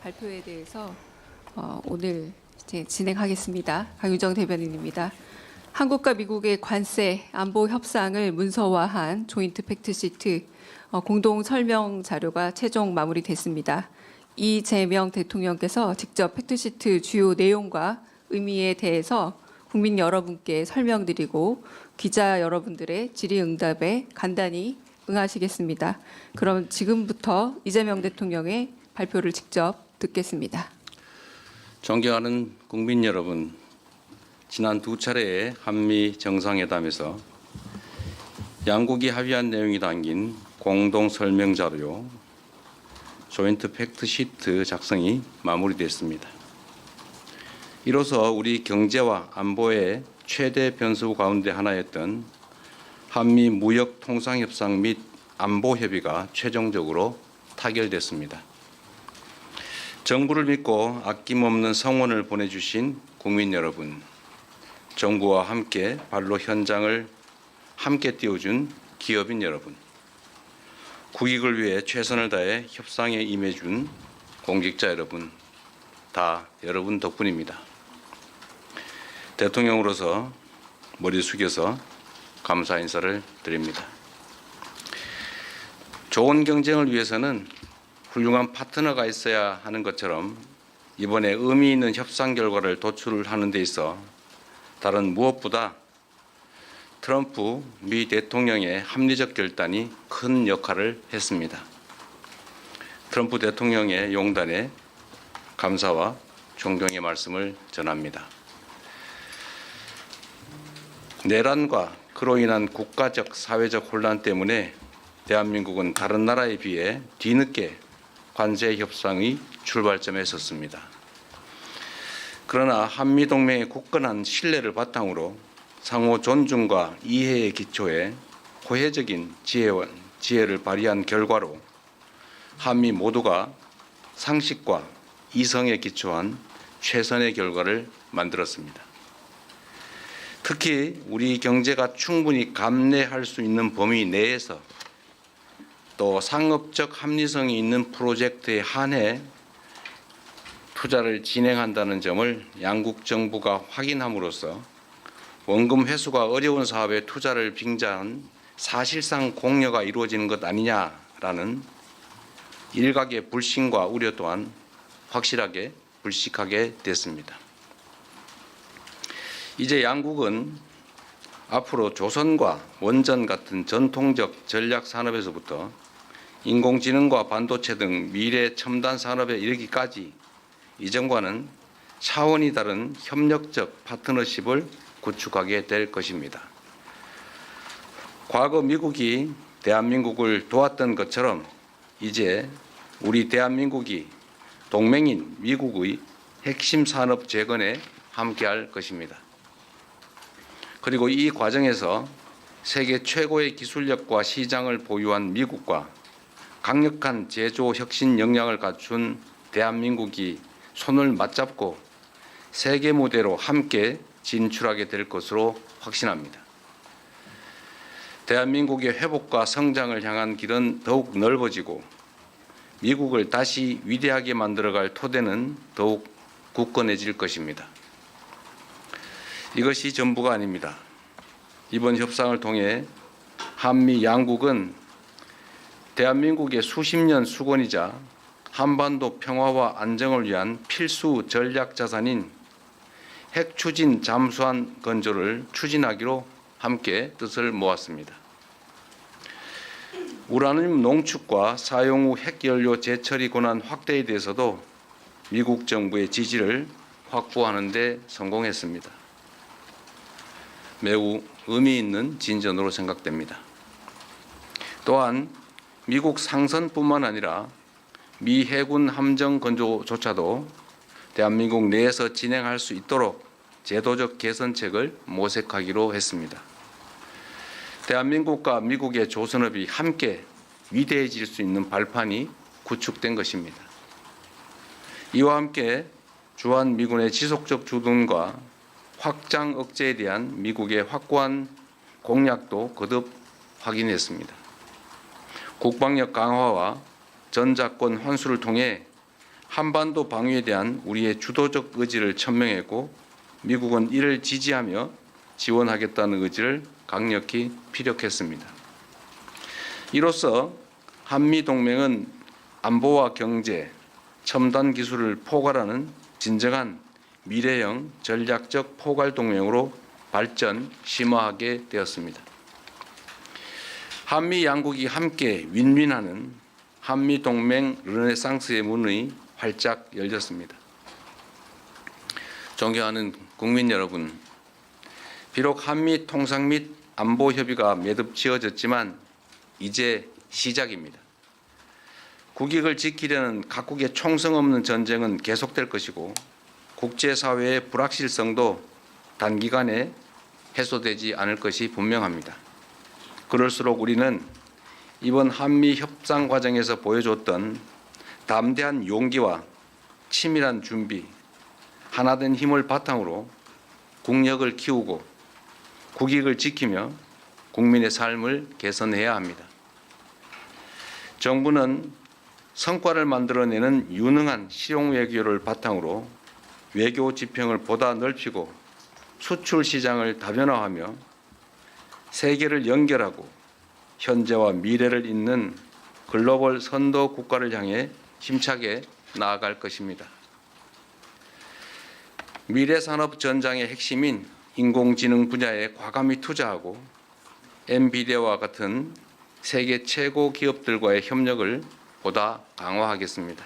발표에 대해서 오늘 이제 진행하겠습니다. 강유정 대변인입니다. 한국과 미국의 관세 안보 협상을 문서화한 조인트 팩트시트 공동 설명 자료가 최종 마무리됐습니다. 이재명 대통령께서 직접 팩트시트 주요 내용과 의미에 대해서 국민 여러분께 설명드리고 기자 여러분들의 질의응답에 간단히 응하시겠습니다. 그럼 지금부터 이재명 대통령의 발표를 직접 듣겠습니다. 존경하는 국민 여러분, 지난 두 차례의 한미 정상회담에서 양국이 합의한 내용이 담긴 공동 설명 자료 조인트 팩트시트 작성이 마무리됐습니다. 이로써 우리 경제와 안보의 최대 변수 가운데 하나였던 한미 무역 통상 협상 및 안보 협의가 최종적으로 타결됐습니다. 정부를 믿고 아낌없는 성원을 보내주신 국민 여러분, 정부와 함께 발로 현장을 함께 띄워준 기업인 여러분, 국익을 위해 최선을 다해 협상에 임해준 공직자 여러분, 다 여러분 덕분입니다. 대통령으로서 머리 숙여서 감사 인사를 드립니다. 좋은 경쟁을 위해서는 훌륭한 파트너가 있어야 하는 것처럼 이번에 의미 있는 협상 결과를 도출하는 데 있어 다른 무엇보다 트럼프 미 대통령의 합리적 결단이 큰 역할을 했습니다. 트럼프 대통령의 용단에 감사와 존경의 말씀을 전합니다. 내란과 그로 인한 국가적, 사회적 혼란 때문에 대한민국은 다른 나라에 비해 뒤늦게 관세 협상의 출발점에 섰습니다. 그러나 한미동맹의 굳건한 신뢰를 바탕으로 상호 존중과 이해의 기초에 호혜적인 지혜를 발휘한 결과로 한미 모두가 상식과 이성에 기초한 최선의 결과를 만들었습니다. 특히 우리 경제가 충분히 감내할 수 있는 범위 내에서 또 상업적 합리성이 있는 프로젝트에 한해 투자를 진행한다는 점을 양국 정부가 확인함으로써 원금 회수가 어려운 사업에 투자를 빙자한 사실상 공여가 이루어지는 것 아니냐라는 일각의 불신과 우려 또한 확실하게 불식하게 됐습니다. 이제 양국은 앞으로 조선과 원전 같은 전통적 전략 산업에서부터 인공지능과 반도체 등 미래 첨단 산업에 이르기까지 이전과는 차원이 다른 협력적 파트너십을 구축하게 될 것입니다. 과거 미국이 대한민국을 도왔던 것처럼 이제 우리 대한민국이 동맹인 미국의 핵심 산업 재건에 함께할 것입니다. 그리고 이 과정에서 세계 최고의 기술력과 시장을 보유한 미국과 강력한 제조 혁신 역량을 갖춘 대한민국이 손을 맞잡고 세계 무대로 함께 진출하게 될 것으로 확신합니다. 대한민국의 회복과 성장을 향한 길은 더욱 넓어지고 미국을 다시 위대하게 만들어갈 토대는 더욱 굳건해질 것입니다. 이것이 전부가 아닙니다. 이번 협상을 통해 한미 양국은 대한민국의 수십 년 수건이자 한반도 평화와 안정을 위한 필수 전략 자산인 핵 추진 잠수함 건조를 추진하기로 함께 뜻을 모았습니다. 우라늄 농축과 사용 후 핵연료 재처리 권한 확대에 대해서도 미국 정부의 지지를 확보하는 데 성공했습니다. 매우 의미 있는 진전으로 생각됩니다. 또한 미국 상선뿐만 아니라 미 해군 함정 건조조차도 대한민국 내에서 진행할 수 있도록 제도적 개선책을 모색하기로 했습니다. 대한민국과 미국의 조선업이 함께 위대해질 수 있는 발판이 구축된 것입니다. 이와 함께 주한미군의 지속적 주둔과 확장 억제에 대한 미국의 확고한 공약도 거듭 확인했습니다. 국방력 강화와 전작권 환수를 통해 한반도 방위에 대한 우리의 주도적 의지를 천명했고 미국은 이를 지지하며 지원하겠다는 의지를 강력히 피력했습니다. 이로써 한미동맹은 안보와 경제, 첨단 기술을 포괄하는 진정한 미래형 전략적 포괄동맹으로 발전, 심화하게 되었습니다. 한미 양국이 함께 윈윈하는 한미동맹 르네상스의 문이 활짝 열렸습니다. 존경하는 국민 여러분, 비록 한미 통상 및 안보 협의가 매듭 지어졌지만 이제 시작입니다. 국익을 지키려는 각국의 총성 없는 전쟁은 계속될 것이고 국제사회의 불확실성도 단기간에 해소되지 않을 것이 분명합니다. 그럴수록 우리는 이번 한미 협상 과정에서 보여줬던 담대한 용기와 치밀한 준비, 하나된 힘을 바탕으로 국력을 키우고 국익을 지키며 국민의 삶을 개선해야 합니다. 정부는 성과를 만들어내는 유능한 실용 외교를 바탕으로 외교 지평을 보다 넓히고 수출 시장을 다변화하며 세계를 연결하고 현재와 미래를 잇는 글로벌 선도 국가를 향해 힘차게 나아갈 것입니다. 미래산업 전장의 핵심인 인공지능 분야에 과감히 투자하고 엔비디아와 같은 세계 최고 기업들과의 협력을 보다 강화하겠습니다.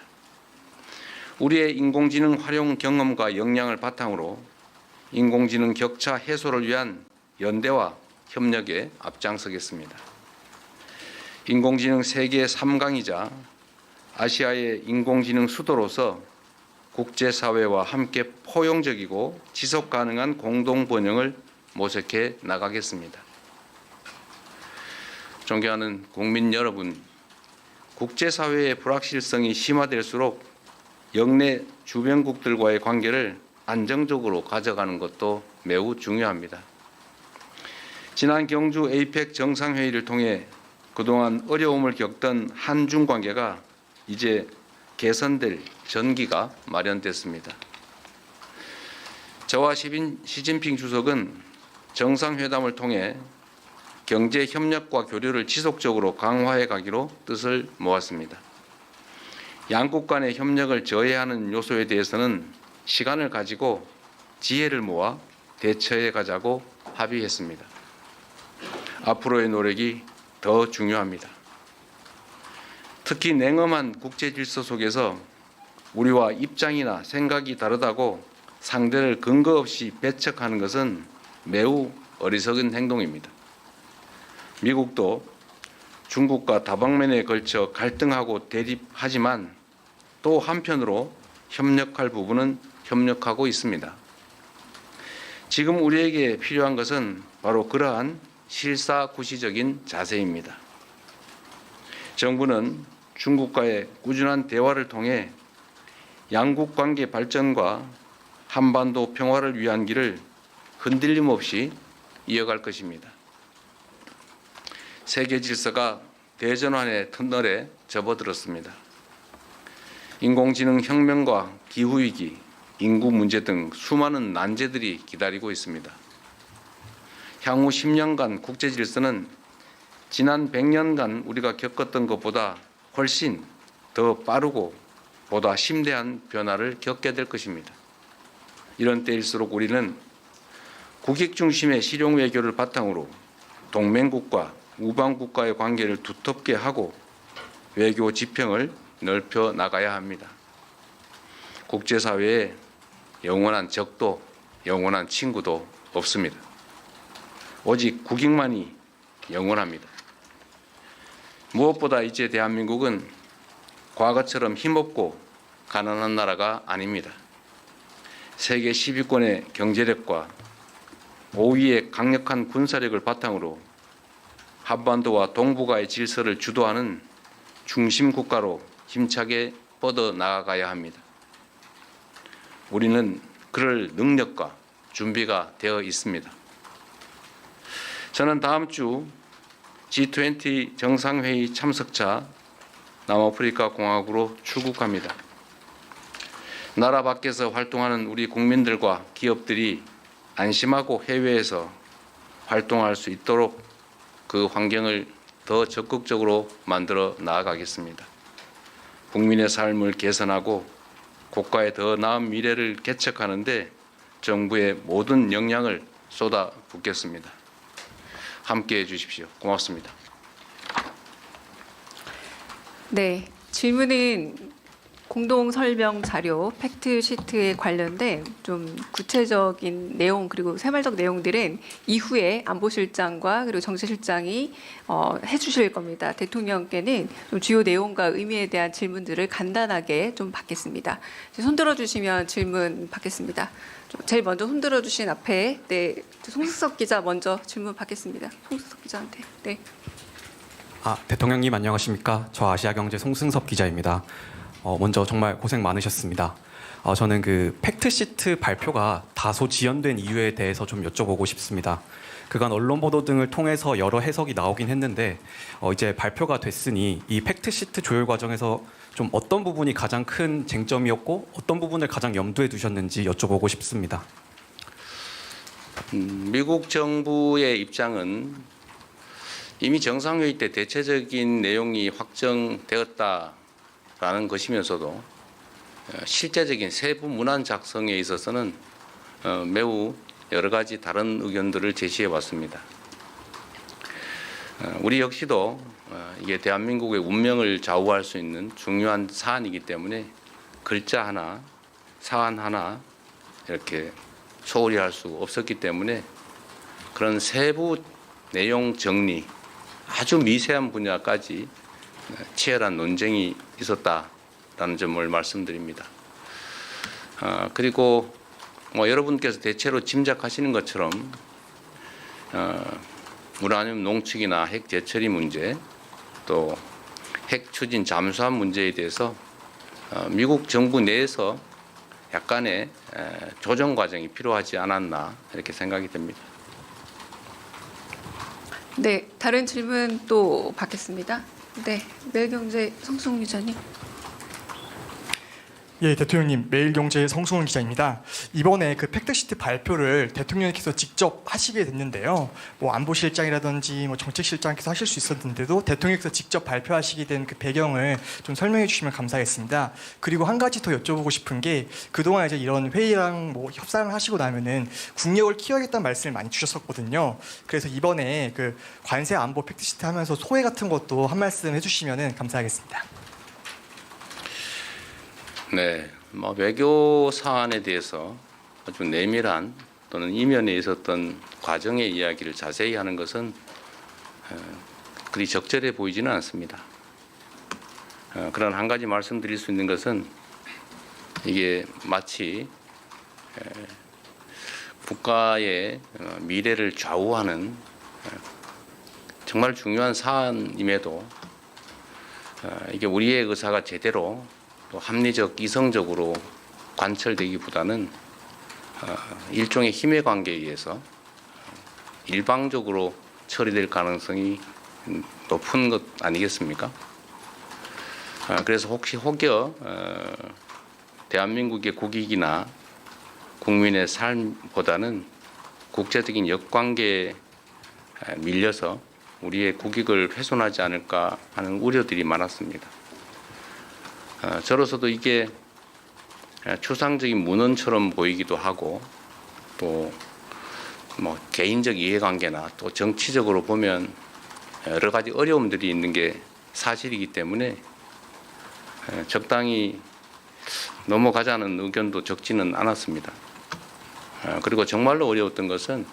우리의 인공지능 활용 경험과 역량을 바탕으로 인공지능 격차 해소를 위한 연대와 협력에 앞장서겠습니다. 인공지능 세계 3강이자 아시아의 인공지능 수도로서 국제사회와 함께 포용적이고 지속 가능한 공동 번영을 모색해 나가겠습니다. 존경하는 국민 여러분, 국제사회의 불확실성이 심화될수록 영내 주변국들과의 관계를 안정적으로 가져가는 것도 매우 중요합니다. 지난 경주 에이펙 정상회의를 통해 그동안 어려움을 겪던 한중 관계가 이제 개선될 전기가 마련됐습니다. 저와 시진핑 주석은 정상회담을 통해 경제 협력과 교류를 지속적으로 강화해 가기로 뜻을 모았습니다. 양국 간의 협력을 저해하는 요소에 대해서는 시간을 가지고 지혜를 모아 대처해 가자고 합의했습니다. 앞으로의 노력이 더 중요합니다. 특히 냉엄한 국제 질서 속에서 우리와 입장이나 생각이 다르다고 상대를 근거 없이 배척하는 것은 매우 어리석은 행동입니다. 미국도 중국과 다방면에 걸쳐 갈등하고 대립하지만 또 한편으로 협력할 부분은 협력하고 있습니다. 지금 우리에게 필요한 것은 바로 그러한 실사구시적인 자세입니다. 정부는 중국과의 꾸준한 대화를 통해 양국 관계 발전과 한반도 평화를 위한 길을 흔들림 없이 이어갈 것입니다. 세계 질서가 대전환의 터널에 접어들었습니다. 인공지능 혁명과 기후위기, 인구 문제 등 수많은 난제들이 기다리고 있습니다. 향후 10년간 국제 질서는 지난 100년간 우리가 겪었던 것보다 훨씬 더 빠르고 보다 심대한 변화를 겪게 될 것입니다. 이런 때일수록 우리는 국익 중심의 실용 외교를 바탕으로 동맹국과 우방국과의 관계를 두텁게 하고 외교 지평을 넓혀 나가야 합니다. 국제사회에 영원한 적도 영원한 친구도 없습니다. 오직 국익만이 영원합니다. 무엇보다 이제 대한민국은 과거처럼 힘없고 가난한 나라가 아닙니다. 세계 10위권의 경제력과 5위의 강력한 군사력을 바탕으로 한반도와 동북아의 질서를 주도하는 중심 국가로 힘차게 뻗어 나아가야 합니다. 우리는 그럴 능력과 준비가 되어 있습니다. 저는 다음 주 G20 정상회의 참석차 남아프리카 공화국으로 출국합니다. 나라 밖에서 활동하는 우리 국민들과 기업들이 안심하고 해외에서 활동할 수 있도록 그 환경을 더 적극적으로 만들어 나아가겠습니다. 국민의 삶을 개선하고 국가의 더 나은 미래를 개척하는 데 정부의 모든 역량을 쏟아붓겠습니다. 함께해 주십시오. 고맙습니다. 네, 질문은 공동 설명 자료 팩트 시트에 관련된 좀 구체적인 내용 그리고 세말적 내용들은 이후에 안보실장과 그리고 정세실장이 해주실 겁니다. 대통령께는 좀 주요 내용과 의미에 대한 질문들을 간단하게 좀 받겠습니다. 손 들어주시면 질문 받겠습니다. 제일 먼저 손 들어주신 앞에 네 송승섭 기자 먼저 질문 받겠습니다. 송승섭 기자한테 네. 대통령님 안녕하십니까? 저 아시아경제 송승섭 기자입니다. 먼저 정말 고생 많으셨습니다. 저는 그 팩트시트 발표가 다소 지연된 이유에 대해서 좀 여쭤보고 싶습니다. 그간 언론 보도 등을 통해서 여러 해석이 나오긴 했는데 이제 발표가 됐으니 이 팩트시트 조율 과정에서 좀 어떤 부분이 가장 큰 쟁점이었고 어떤 부분을 가장 염두에 두셨는지 여쭤보고 싶습니다. 미국 정부의 입장은 이미 정상회의 때 대체적인 내용이 확정되었다라는 것이면서도 실제적인 세부 문안 작성에 있어서는 매우 여러 가지 다른 의견들을 제시해 왔습니다. 우리 역시도 이게 대한민국의 운명을 좌우할 수 있는 중요한 사안이기 때문에 글자 하나, 사안 하나 이렇게 소홀히 할 수 없었기 때문에 그런 세부 내용 정리, 아주 미세한 분야까지 치열한 논쟁이 있었다라는 점을 말씀드립니다. 그리고 여러분께서 대체로 짐작하시는 것처럼 우라늄 농축이나 핵 재처리 문제 또 핵 추진 잠수함 문제에 대해서 미국 정부 내에서 약간의 조정 과정이 필요하지 않았나 이렇게 생각이 됩니다. 네, 다른 질문 또 받겠습니다. 네, 매일경제 성승훈 기자님. 예, 대통령님, 매일경제 성승훈 기자입니다. 이번에 그 팩트시트 발표를 대통령께서 직접 하시게 됐는데요. 뭐 안보실장이라든지 뭐 정책실장께서 하실 수 있었는데도 대통령께서 직접 발표하시게 된 그 배경을 좀 설명해 주시면 감사하겠습니다. 그리고 한 가지 더 여쭤보고 싶은 게 그동안 이제 이런 회의랑 뭐 협상을 하시고 나면은 국력을 키워야겠다는 말씀을 많이 주셨었거든요. 그래서 이번에 그 관세 안보 팩트시트 하면서 소회 같은 것도 한 말씀 해주시면은 감사하겠습니다. 네, 외교 사안에 대해서 아주 내밀한 또는 이면에 있었던 과정의 이야기를 자세히 하는 것은 그리 적절해 보이지는 않습니다. 그런 한 가지 말씀드릴 수 있는 것은 이게 마치 국가의 미래를 좌우하는 정말 중요한 사안임에도 이게 우리의 의사가 제대로 또 합리적, 이성적으로 관철되기보다는 일종의 힘의 관계에 의해서 일방적으로 처리될 가능성이 높은 것 아니겠습니까? 그래서 혹여 대한민국의 국익이나 국민의 삶보다는 국제적인 역관계에 밀려서 우리의 국익을 훼손하지 않을까 하는 우려들이 많았습니다. 저로서도 이게 추상적인 문헌처럼 보이기도 하고 또 개인적 이해관계나 또 정치적으로 보면 여러 가지 어려움들이 있는 게 사실이기 때문에 적당히 넘어가자는 의견도 적지는 않았습니다. 그리고 정말로 어려웠던 것은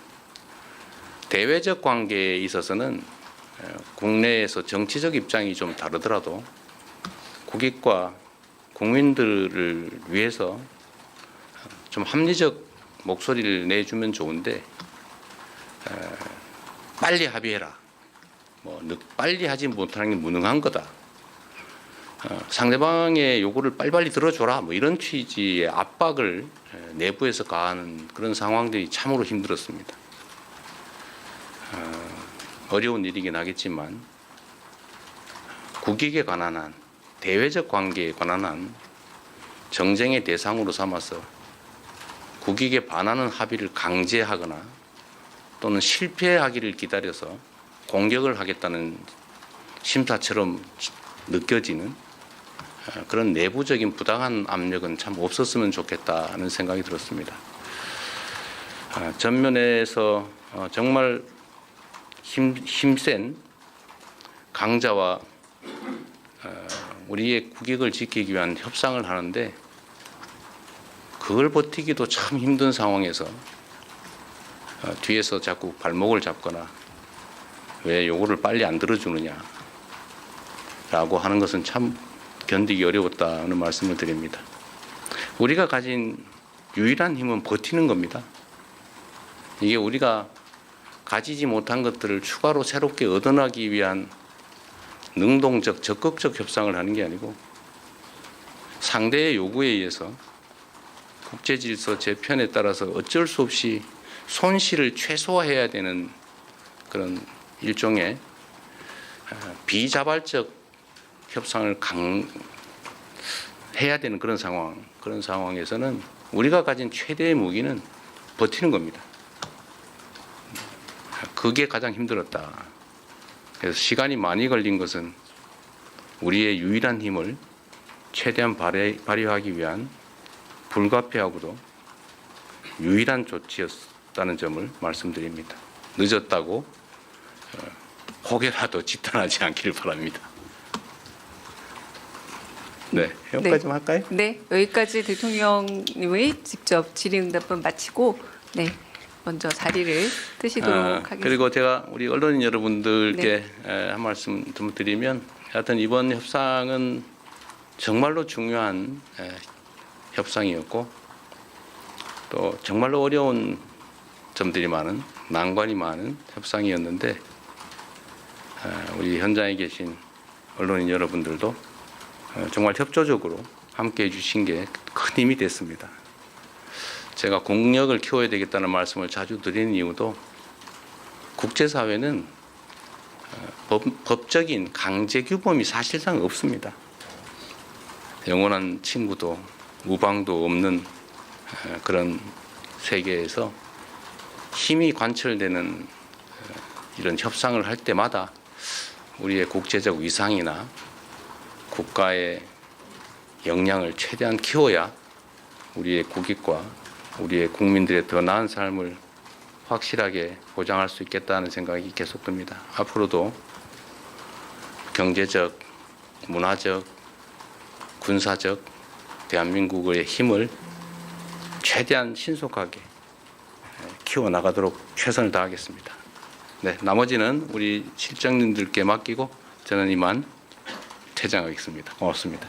대외적 관계에 있어서는 국내에서 정치적 입장이 좀 다르더라도 국익과 국민들을 위해서 좀 합리적 목소리를 내주면 좋은데 빨리 합의해라. 빨리 하지 못하는 게 무능한 거다. 상대방의 요구를 빨리빨리 들어줘라. 이런 취지의 압박을 내부에서 가하는 그런 상황들이 참으로 힘들었습니다. 어려운 일이긴 하겠지만 국익에 관한 한 대외적 관계에 관한 한 정쟁의 대상으로 삼아서 국익에 반하는 합의를 강제하거나 또는 실패하기를 기다려서 공격을 하겠다는 심사처럼 느껴지는 그런 내부적인 부당한 압력은 참 없었으면 좋겠다는 생각이 들었습니다. 전면에서 정말 힘센 강자와 우리의 국익을 지키기 위한 협상을 하는데 그걸 버티기도 참 힘든 상황에서 뒤에서 자꾸 발목을 잡거나 왜 요거를 빨리 안 들어주느냐 라고 하는 것은 참 견디기 어려웠다는 말씀을 드립니다. 우리가 가진 유일한 힘은 버티는 겁니다. 이게 우리가 가지지 못한 것들을 추가로 새롭게 얻어나기 위한 능동적, 적극적 협상을 하는 게 아니고 상대의 요구에 의해서 국제질서 재편에 따라서 어쩔 수 없이 손실을 최소화해야 되는 그런 일종의 비자발적 협상을 해야 되는 그런 상황에서는 우리가 가진 최대의 무기는 버티는 겁니다. 그게 가장 힘들었다. 그래서 시간이 많이 걸린 것은 우리의 유일한 힘을 최대한 발휘하기 위한 불가피하고도 유일한 조치였다는 점을 말씀드립니다. 늦었다고 혹여라도 지탄하지 않기를 바랍니다. 네, 여기까지만 할까요? 네, 여기까지 대통령님의 직접 질의응답은 마치고 네, 먼저 자리를 뜨시도록 하겠습니다. 그리고 제가 우리 언론인 여러분들께 한 말씀 좀 드리면 하여튼 이번 협상은 정말로 중요한 협상이었고 또 정말로 어려운 점들이 많은 난관이 많은 협상이었는데 우리 현장에 계신 언론인 여러분들도 정말 협조적으로 함께해 주신 게 큰 힘이 됐습니다. 제가 국력을 키워야 되겠다는 말씀을 자주 드리는 이유도 국제사회는 법적인 강제 규범이 사실상 없습니다. 영원한 친구도 우방도 없는 그런 세계에서 힘이 관철되는 이런 협상을 할 때마다 우리의 국제적 위상이나 국가의 역량을 최대한 키워야 우리의 국익과 우리의 국민들의 더 나은 삶을 확실하게 보장할 수 있겠다는 생각이 계속 듭니다. 앞으로도 경제적, 문화적, 군사적 대한민국의 힘을 최대한 신속하게 키워나가도록 최선을 다하겠습니다. 네, 나머지는 우리 실장님들께 맡기고 저는 이만 퇴장하겠습니다. 고맙습니다.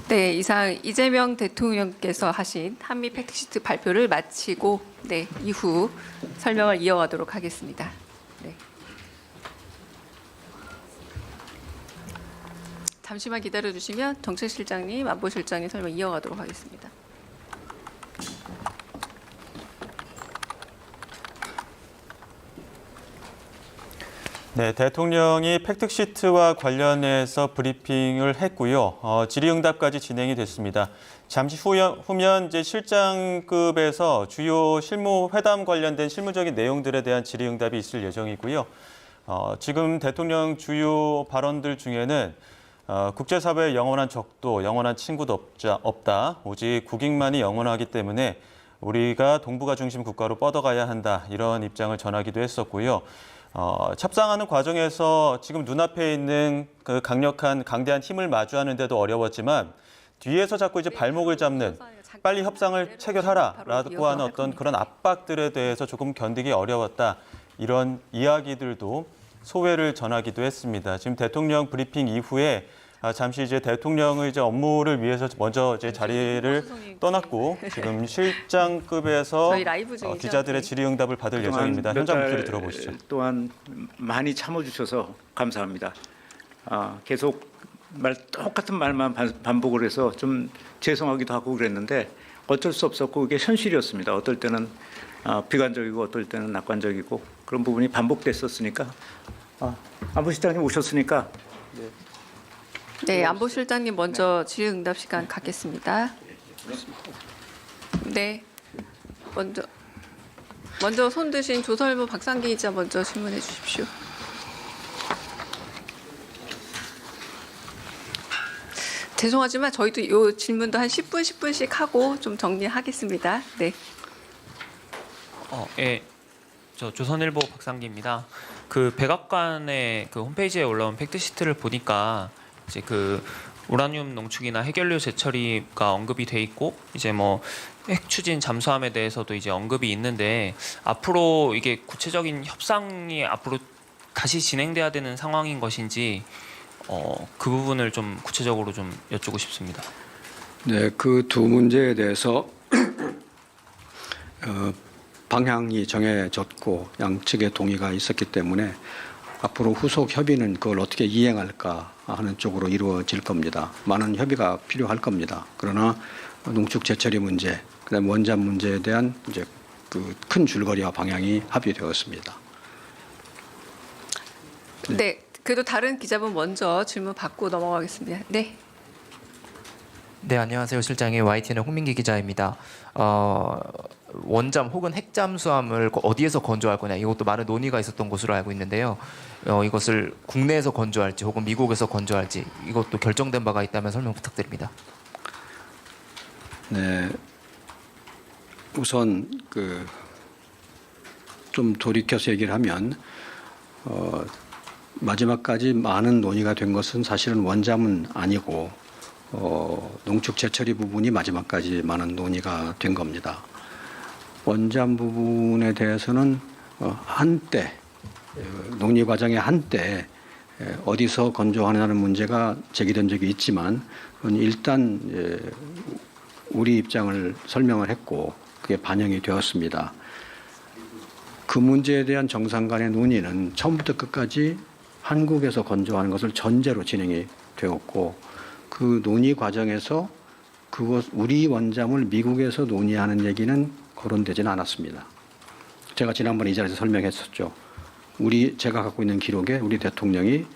네, 이상 이재명 대통령께서 하신 한미 팩트시트 발표를 마치고 네, 이후 설명을 이어가도록 하겠습니다. 네. 잠시만 기다려 주시면 정책실장님, 안보실장님 설명 이어가도록 하겠습니다. 네, 대통령이 팩트시트와 관련해서 브리핑을 했고요. 질의응답까지 진행이 됐습니다. 잠시 후면 이제 실장급에서 주요 실무 회담 관련된 실무적인 내용들에 대한 질의응답이 있을 예정이고요. 지금 대통령 주요 발언들 중에는 국제사회의 영원한 적도, 영원한 친구도 없다. 오직 국익만이 영원하기 때문에 우리가 동북아 중심 국가로 뻗어가야 한다. 이런 입장을 전하기도 했었고요. 협상하는 과정에서 지금 눈앞에 있는 그 강대한 힘을 마주하는데도 어려웠지만 뒤에서 자꾸 이제 발목을 잡는 빨리 협상을 체결하라라고 하는 어떤 그런 압박들에 대해서 조금 견디기 어려웠다. 이런 이야기들도 소회를 전하기도 했습니다. 지금 대통령 브리핑 이후에 잠시 이제 대통령의 이제 업무를 위해서 먼저 이제 자리를 떠났고 지금 실장급에서 기자들의 질의응답을 받을 예정입니다. 현장 목소리 들어보시죠. 또한 많이 참아주셔서 감사합니다. 계속 똑같은 말만 반복을 해서 좀 죄송하기도 하고 그랬는데 어쩔 수 없었고 그게 현실이었습니다. 어떨 때는 비관적이고 어떨 때는 낙관적이고 그런 부분이 반복됐었으니까 안보실장님 오셨으니까 네, 안보실장님 먼저 질의응답 시간 갖겠습니다. 네. 먼저 손 드신 조설모 박상기 기자 먼저 질문해 주십시오. 죄송하지만 저희도 이 질문도 한 10분씩 하고 좀 정리하겠습니다. 네. 예, 저 조선일보 박상기입니다. 그 백악관의 그 홈페이지에 올라온 팩트시트를 보니까 이제 그 우라늄 농축이나 핵연료 재처리가 언급이 돼 있고 이제 뭐 핵 추진 잠수함에 대해서도 이제 언급이 있는데 앞으로 이게 구체적인 협상이 앞으로 다시 진행돼야 되는 상황인 것인지 그 부분을 좀 구체적으로 좀 여쭙고 싶습니다. 네, 그 두 문제에 대해서 방향이 정해졌고 양측의 동의가 있었기 때문에 앞으로 후속 협의는 그걸 어떻게 이행할까 하는 쪽으로 이루어질 겁니다. 많은 협의가 필요할 겁니다. 그러나 농축 재처리 문제, 그다음 원전 문제에 대한 이제 그 큰 줄거리와 방향이 합의되었습니다. 네. 그래도 다른 기자분 먼저 질문 받고 넘어가겠습니다. 네. 네, 안녕하세요. 실장의 YTN의 홍민기 기자입니다. 원잠 혹은 핵잠수함을 어디에서 건조할 거냐 이것도 많은 논의가 있었던 것으로 알고 있는데요. 이것을 국내에서 건조할지 혹은 미국에서 건조할지 이것도 결정된 바가 있다면 설명 부탁드립니다. 네, 우선 그 좀 돌이켜서 얘기를 하면 마지막까지 많은 논의가 된 것은 사실은 원잠은 아니고 농축 재처리 부분이 마지막까지 많은 논의가 된 겁니다. 원잠 부분에 대해서는 한때 논의 과정의 한때 어디서 건조하느냐는 문제가 제기된 적이 있지만 그건 일단 우리 입장을 설명을 했고 그게 반영이 되었습니다. 그 문제에 대한 정상 간의 논의는 처음부터 끝까지 한국에서 건조하는 것을 전제로 진행이 되었고 그 논의 과정에서 우리 원잠을 미국에서 논의하는 얘기는 거론되지는 않았습니다. 제가 지난번에 이 자리에서 설명했었죠. 제가 갖고 있는 기록에 우리 대통령이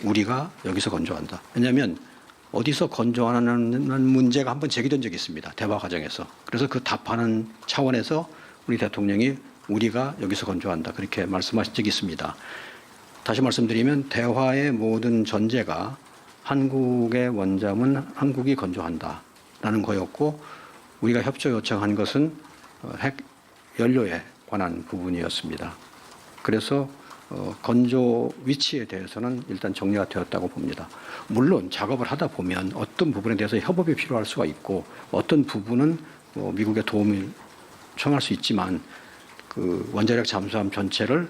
우리가 여기서 건조한다. 왜냐하면 어디서 건조하는 문제가 한번 제기된 적이 있습니다. 대화 과정에서. 그래서 그 답하는 차원에서 우리 대통령이 우리가 여기서 건조한다. 그렇게 말씀하신 적이 있습니다. 다시 말씀드리면 대화의 모든 전제가 한국의 원잠은 한국이 건조한다라는 거였고 우리가 협조 요청한 것은 핵 연료에 관한 부분이었습니다. 그래서 건조 위치에 대해서는 일단 정리가 되었다고 봅니다. 물론 작업을 하다 보면 어떤 부분에 대해서 협업이 필요할 수가 있고 어떤 부분은 미국의 도움을 청할 수 있지만 그 원자력 잠수함 전체를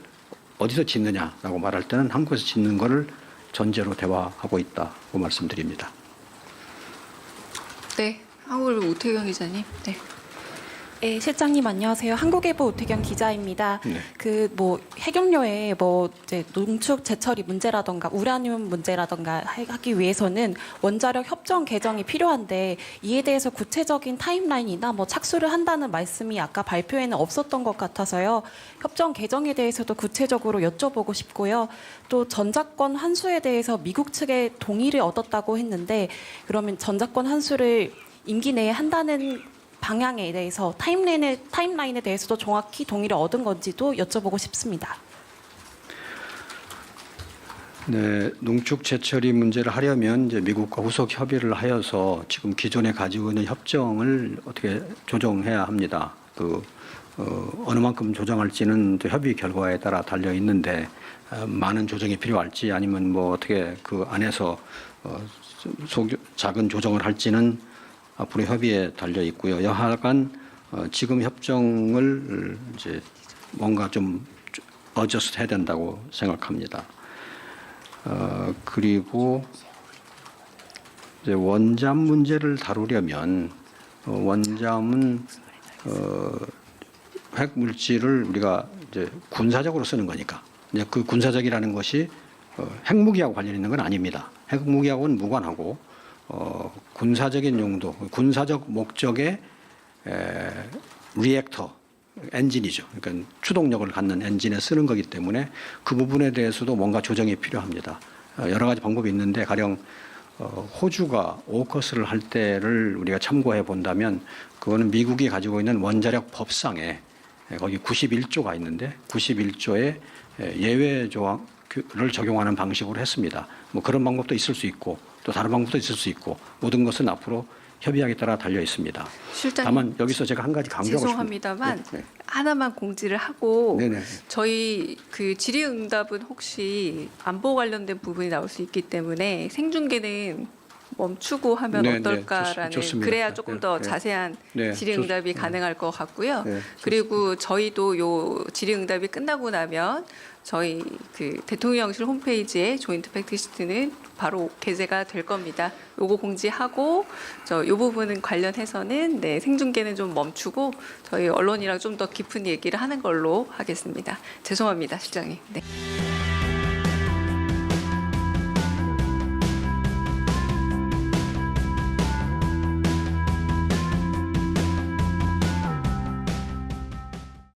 어디서 짓느냐라고 말할 때는 한국에서 짓는 것을 전제로 대화하고 있다고 말씀드립니다. 네. 한국일보 우태경 기자님. 네. 네, 실장님 안녕하세요. 한국일보 우태경 기자입니다. 네. 그 뭐 핵연료의 뭐 이제 농축 재처리 문제라던가 우라늄 문제라던가 하기 위해서는 원자력 협정 개정이 필요한데 이에 대해서 구체적인 타임라인이나 뭐 착수를 한다는 말씀이 아까 발표에는 없었던 것 같아서요. 협정 개정에 대해서도 구체적으로 여쭤보고 싶고요. 또 전자권 환수에 대해서 미국 측의 동의를 얻었다고 했는데 그러면 전자권 환수를 임기 내에 한다는 방향에 대해서 타임라인에 대해서도 정확히 동의를 얻은 건지도 여쭤보고 싶습니다. 네, 농축 재처리 문제를 하려면 이제 미국과 후속 협의를 하여서 지금 기존에 가지고 있는 협정을 어떻게 조정해야 합니다. 어느 만큼 조정할지는 협의 결과에 따라 달려 있는데 많은 조정이 필요할지 아니면 뭐 어떻게 그 안에서 작은 조정을 할지는 앞으로 협의에 달려 있고요. 여하간 지금 협정을 이제 뭔가 좀 어저스트 해야 된다고 생각합니다. 그리고 이제 원잠 문제를 다루려면 원잠은 핵 물질을 우리가 이제 군사적으로 쓰는 거니까 이제 그 군사적이라는 것이 핵무기하고 관련 있는 건 아닙니다. 핵무기하고는 무관하고 군사적인 용도, 군사적 목적의 리액터 엔진이죠. 그러니까 추동력을 갖는 엔진에 쓰는 거기 때문에 그 부분에 대해서도 뭔가 조정이 필요합니다. 여러 가지 방법이 있는데 가령 호주가 오커스를 할 때를 우리가 참고해 본다면 그거는 미국이 가지고 있는 원자력 법상에 거기 91조가 있는데 91조에 예외 조항을 적용하는 방식으로 했습니다. 뭐 그런 방법도 있을 수 있고 또 다른 방법도 있을 수 있고 모든 것은 앞으로 협의하에 따라 달려 있습니다. 실장님, 다만 여기서 제가 한 가지 강조하고 죄송합니다만 싶은 하나만 공지를 하고 네네. 저희 그 질의응답은 혹시 안보 관련된 부분이 나올 수 있기 때문에 생중계는 멈추고 하면 네, 네, 어떨까라는 좋습니다. 그래야 조금 더 네, 네. 자세한 네, 질의응답이 가능할 것 같고요. 네, 그리고 저희도 요 질의응답이 끝나고 나면 저희 그 대통령실 홈페이지에 조인트 팩트시트는 바로 게재가 될 겁니다. 요거 공지하고 요 부분은 관련해서는 네, 생중계는 좀 멈추고 저희 언론이랑 좀 더 깊은 얘기를 하는 걸로 하겠습니다. 죄송합니다, 실장님. 네.